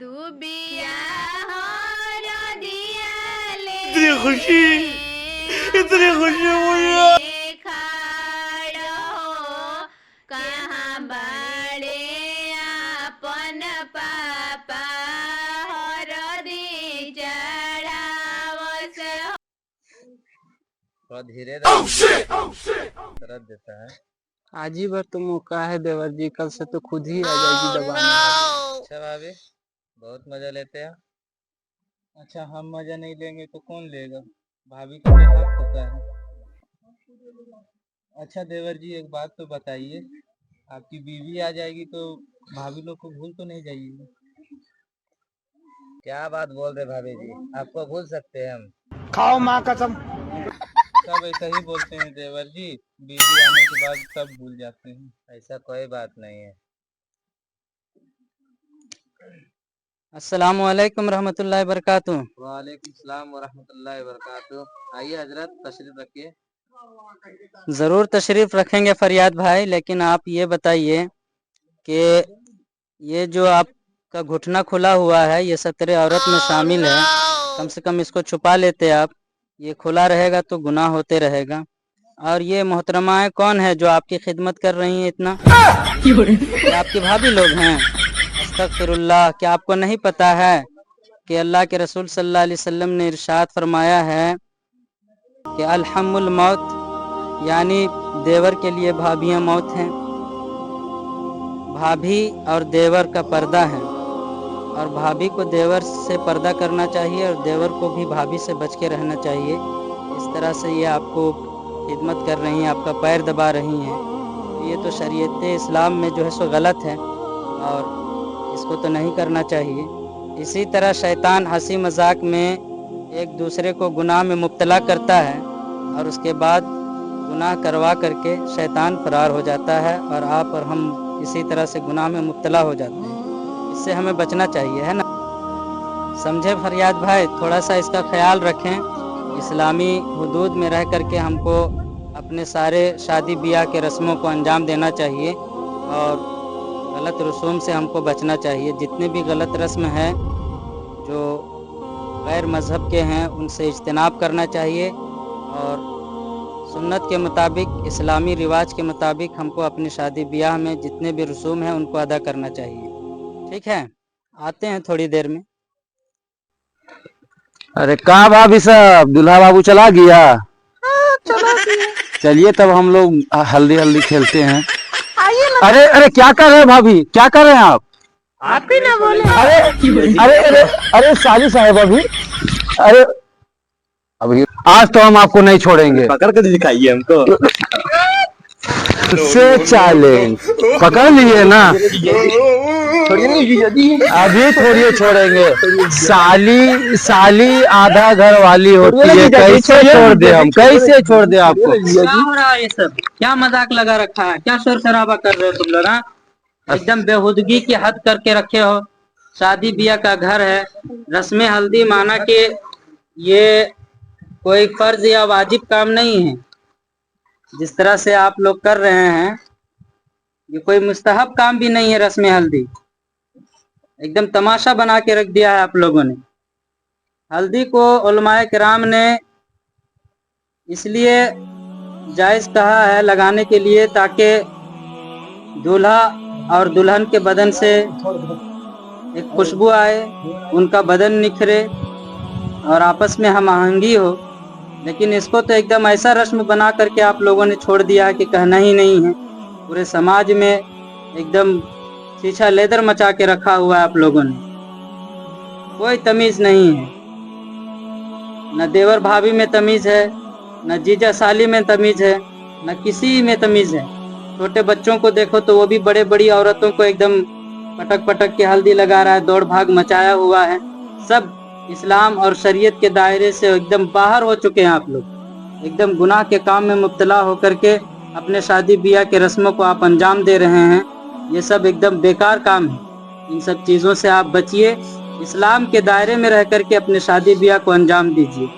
दुबिया हो दिया ले इतनी खुशी मुझे खाड़ो कहाँ बड़े अपन पापा हरदी चढ़ावस। थोड़ा धीरे दर्द देता है। आज ही बार तो मौका है देवर जी, कल से तो खुद ही आ जाएगी दबाने। अच्छा भाभी, बहुत मजा लेते हैं। अच्छा हम मजा नहीं लेंगे तो कौन लेगा? भाभी का तो हक होता है। अच्छा देवर जी एक बात तो बताइए, आपकी बीवी आ जाएगी तो भाभी लोग को भूल तो नहीं जाइएगा? क्या बात बोल रहे भाभी जी, आपको भूल सकते हैं हम? खाओ माँ कसम। सब ऐसा ही बोलते हैं देवर जी, बीवी आने के बाद सब भूल जाते हैं। ऐसा कोई बात नहीं है। अस्सलामु अलैकुम रहमतुल्लाहि बरकातुहू। वालेकुम सलाम व रहमतुल्लाहि व बरकातुहू। आइए हजरत तशरीफ रखिए। ज़रूर तशरीफ़ रखेंगे फरियाद भाई, लेकिन आप ये बताइए कि ये जो आपका घुटना खुला हुआ है ये सत्रे औरत में शामिल है, कम से कम इसको छुपा लेते आप। ये खुला रहेगा तो गुनाह होते रहेगा। और ये मोहतरमाएँ कौन है जो आपकी खिदमत कर रही हैं इतना? ये आपकी भाभी लोग हैं। अस्तगफिरुल्लाह, क्या आपको नहीं पता है कि अल्लाह के रसूल सल्लल्लाहु अलैहि वसल्लम ने इरशाद फरमाया है कि अलहमुल मौत, यानी देवर के लिए भाभियां मौत हैं। भाभी और देवर का पर्दा है, और भाभी को देवर से पर्दा करना चाहिए और देवर को भी भाभी से बच के रहना चाहिए। इस तरह से ये आपको खिदमत कर रही हैं, आपका पैर दबा रही हैं, ये तो शरीयत इस्लाम में जो है सो गलत है और इसको तो नहीं करना चाहिए। इसी तरह शैतान हंसी मजाक में एक दूसरे को गुनाह में मुब्तला करता है और उसके बाद गुनाह करवा करके शैतान फरार हो जाता है और आप और हम इसी तरह से गुनाह में मुब्तला हो जाते हैं। इससे हमें बचना चाहिए, है ना? समझे फरियाद भाई? थोड़ा सा इसका ख्याल रखें। इस्लामी हुदूद में रह करके हमको अपने सारे शादी ब्याह के रस्मों को अंजाम देना चाहिए और गलत रसूम से हमको बचना चाहिए। जितने भी गलत रस्म हैं जो गैर मज़हब के हैं उनसे इज्तिनाब करना चाहिए और सुन्नत के मुताबिक, इस्लामी रिवाज के मुताबिक हमको अपनी शादी ब्याह में जितने भी रसूम हैं उनको अदा करना चाहिए। ठीक है, आते हैं थोड़ी देर में। अरे कहाँ भाभी साहब, दूल्हा बाबू चला गया? चलिए तब हम लोग हल्दी हल्दी खेलते हैं। अरे अरे क्या कर रहे हैं भाभी, क्या कर रहे हैं आप? आप ही ना बोले। अरे अरे अरे अरे साली साहब, अरे अभी आज तो हम आपको नहीं छोड़ेंगे। पकड़ कर दिखाइए हमको। से चैलेंज पकड़ लिए ना, अभी थोड़ी छोड़ेंगे। साली आधा घर वाली होती है, कैसे छोड़ दे हम, कैसे छोड़ दे आपको? क्या हो रहा है ये सब? क्या मजाक लगा रखा है? क्या शोर शराबा कर रहे हो तुम लोग? हाँ, एकदम बेहुदगी की हद करके रखे हो। शादी ब्याह का घर है, रस्में हल्दी माना कि ये कोई फर्ज या वाजिब काम नहीं है। जिस तरह से आप लोग कर रहे हैं ये कोई मुस्तहब काम भी नहीं है। रस्में हल्दी एकदम तमाशा बना के रख दिया है आप लोगों ने। हल्दी को उलमाए किराम ने इसलिए जायज़ कहा है लगाने के लिए ताकि दूल्हा और दुल्हन के बदन से एक खुशबू आए, उनका बदन निखरे और आपस में हम आहंगी हो। लेकिन इसको तो एकदम ऐसा रस्म बना करके आप लोगों ने छोड़ दिया है कि कहना ही नहीं है। पूरे समाज में एकदम शीशा लेदर मचा के रखा हुआ है आप लोगों ने। कोई तमीज़ नहीं है, न देवर भाभी में तमीज़ है, न जीजा साली में तमीज़ है, न किसी में तमीज़ है। छोटे बच्चों को देखो तो वो भी बड़े बड़ी औरतों को एकदम पटक पटक के हल्दी लगा रहा है, दौड़ भाग मचाया हुआ है। सब इस्लाम और शरीयत के दायरे से एकदम बाहर हो चुके हैं आप लोग। एकदम गुनाह के काम में मुब्तला होकर के अपने शादी ब्याह के रस्मों को आप अंजाम दे रहे हैं। ये सब एकदम बेकार काम है। इन सब चीज़ों से आप बचिए, इस्लाम के दायरे में रह करके अपने शादी ब्याह को अंजाम दीजिए।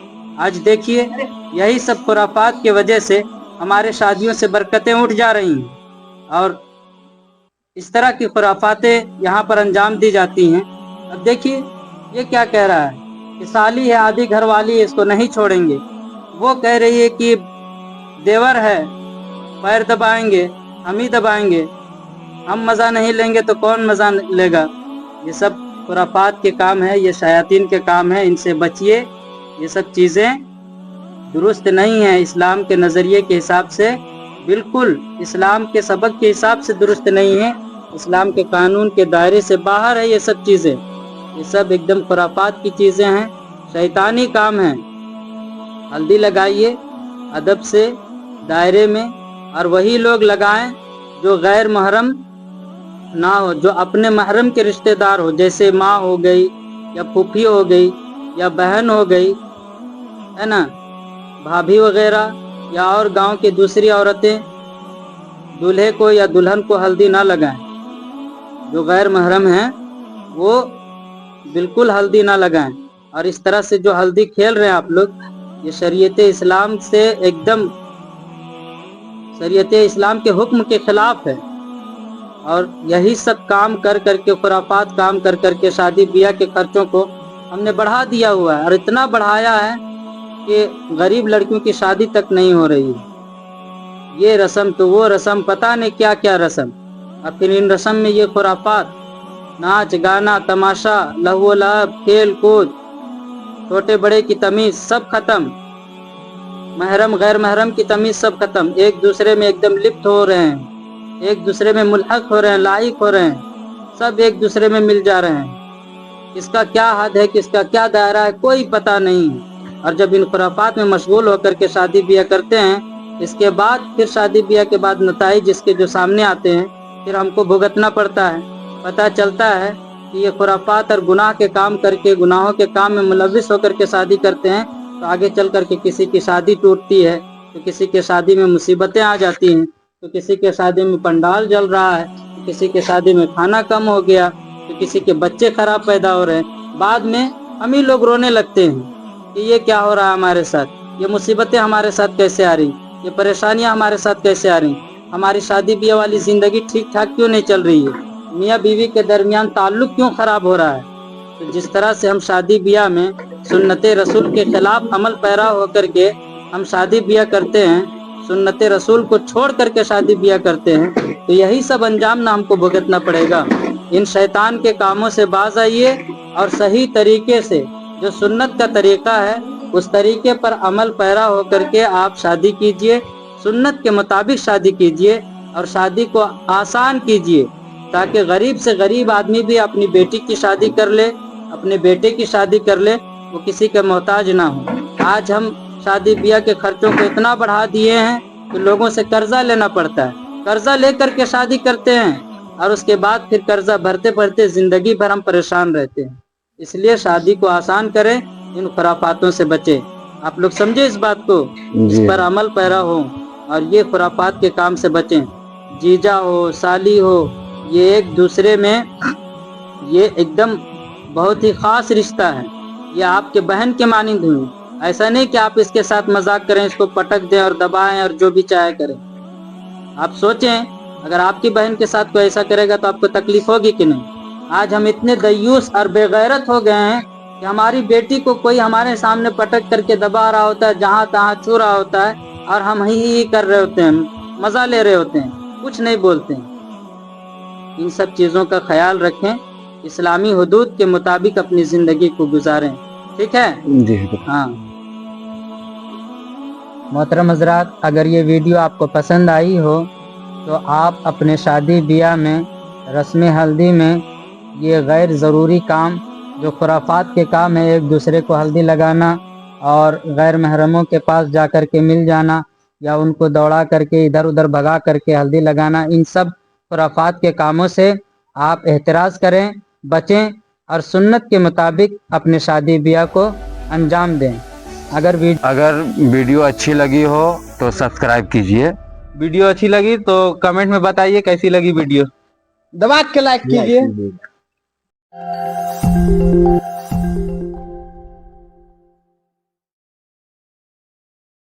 आज देखिए यही सब खुराफात की वजह से हमारे शादियों से बरकतें उठ जा रही हैं और इस तरह की खुराफातें यहाँ पर अंजाम दी जाती हैं। अब देखिए ये क्या कह रहा है कि साली है आधी घर वाली है, इसको नहीं छोड़ेंगे। वो कह रही है कि देवर है, पैर दबाएंगे, हम ही दबाएंगे, हम मज़ा नहीं लेंगे तो कौन मज़ा लेगा। ये सब खुराफात के काम है, ये शयातीन के काम है, इनसे बचिए। ये सब चीज़ें दुरुस्त नहीं है, इस्लाम के नज़रिए के हिसाब से बिल्कुल इस्लाम के सबक के हिसाब से दुरुस्त नहीं है, इस्लाम के कानून के दायरे से बाहर है ये सब चीज़ें। ये सब एकदम खुराफात की चीज़ें हैं, शैतानी काम है। हल्दी लगाइए अदब से, दायरे में, और वही लोग लगाएं जो गैर महरम ना हो, जो अपने महरम के रिश्तेदार हो, जैसे माँ हो गई या फूफी हो गई या बहन हो गई, है ना, भाभी वगैरह, या और गांव की दूसरी औरतें दूल्हे को या दुल्हन को हल्दी ना लगाएं। जो गैर महरम हैं वो बिल्कुल हल्दी ना लगाएं। और इस तरह से जो हल्दी खेल रहे हैं आप लोग, ये शरीयत इस्लाम से एकदम, शरीयत इस्लाम के हुक्म के खिलाफ है। और यही सब काम कर करके, खुराफात काम कर करके शादी ब्याह के खर्चों को हमने बढ़ा दिया हुआ है, और इतना बढ़ाया है कि गरीब लड़कियों की शादी तक नहीं हो रही है। ये रस्म तो वो रस्म, पता नहीं क्या क्या रस्म, और फिर इन रस्म में ये खुराफात, नाच गाना तमाशा, लहू लहब, खेल कूद, छोटे बड़े की तमीज़ सब खत्म, महरम गैर महरम की तमीज़ सब खत्म। एक दूसरे में एकदम लिप्त हो रहे हैं, एक दूसरे में मुल्हक हो रहे हैं, लाइक हो रहे हैं, सब एक दूसरे में मिल जा रहे हैं। किसका क्या हद है, किसका क्या दायरा है, कोई पता नहीं। और जब इन खुराफात में मशगूल होकर के शादी ब्याह करते हैं, इसके बाद फिर शादी ब्याह के बाद नताइज जिसके जो सामने आते हैं, फिर हमको भुगतना पड़ता है। पता चलता है कि ये खुराफात और गुनाह के काम करके, गुनाहों के काम में मुलविस होकर के शादी करते हैं, तो आगे चल करके किसी की शादी टूटती है, तो किसी के शादी में मुसीबतें आ जाती हैं, तो किसी के शादी में पंडाल जल रहा है, तो किसी के शादी में खाना कम हो गया, तो किसी के बच्चे खराब पैदा हो रहे हैं। बाद में हम ही लोग रोने लगते हैं कि ये क्या हो रहा है हमारे साथ, ये मुसीबतें हमारे साथ कैसे आ रही, ये परेशानियां हमारे साथ कैसे आ रही, हमारी शादी ब्याह वाली ज़िंदगी ठीक ठाक क्यों नहीं चल रही है, मियाँ बीवी के दरमियान ताल्लुक क्यों ख़राब हो रहा है। तो जिस तरह से हम शादी ब्याह में सुन्नत रसूल के खिलाफ अमल पैरा होकर के हम शादी ब्याह करते हैं, सुन्नत रसूल को छोड़ करके शादी ब्याह करते हैं, तो यही सब अंजाम ना हमको भुगतना पड़ेगा। इन शैतान के कामों से बाज आइए और सही तरीके से जो सुन्नत का तरीका है उस तरीके पर अमल पैरा होकर के आप शादी कीजिए, सुन्नत के मुताबिक शादी कीजिए और शादी को आसान कीजिए, ताकि गरीब से गरीब आदमी भी अपनी बेटी की शादी कर ले, अपने बेटे की शादी कर ले, वो किसी का मोहताज ना हो। आज हम शादी ब्याह के खर्चों को इतना बढ़ा दिए हैं कि लोगों से कर्जा लेना पड़ता है, कर्जा लेकर के शादी करते हैं और उसके बाद फिर कर्जा भरते भरते जिंदगी भर हम परेशान रहते हैं। इसलिए शादी को आसान करें, इन खुराफातों से बचें। आप लोग समझे इस बात को, इस पर अमल पैरा हो और ये खुराफात के काम से बचें। जीजा हो, साली हो, ये एक दूसरे में ये एकदम बहुत ही खास रिश्ता है, ये आपके बहन के मानिंद हुई। ऐसा नहीं कि आप इसके साथ मजाक करें, इसको पटक दें और दबाएं और जो भी चाहे करें। आप सोचें अगर आपकी बहन के साथ कोई ऐसा करेगा तो आपको तकलीफ होगी कि नहीं। आज हम इतने दयूस और बेगैरत हो गए हैं कि हमारी बेटी को कोई हमारे सामने पटक करके दबा रहा होता है, जहाँ तहाँ छू रहा होता है, और हम ही कर रहे होते हैं, मजा ले रहे होते हैं, कुछ नहीं बोलते हैं। इन सब चीज़ों का ख्याल रखें, इस्लामी हुदूद के मुताबिक अपनी ज़िंदगी को गुजारें, ठीक है जी। हाँ। मोहतरम हज़रात, अगर ये वीडियो आपको पसंद आई हो तो आप अपने शादी ब्याह में, रस्म हल्दी में ये गैर ज़रूरी काम जो खुराफात के काम है, एक दूसरे को हल्दी लगाना और गैर महरमों के पास जा कर के मिल जाना या उनको दौड़ा करके इधर उधर भगा करके हल्दी लगाना, इन सब खुराफात के कामों से आप एहतराज़ करें, बचें और सुन्नत के मुताबिक अपने शादी ब्याह को अंजाम दें। अगर वीडियो अच्छी लगी हो तो सब्सक्राइब कीजिए, वीडियो अच्छी लगी तो कमेंट में बताइए कैसी लगी वीडियो, दबा के लाइक कीजिए।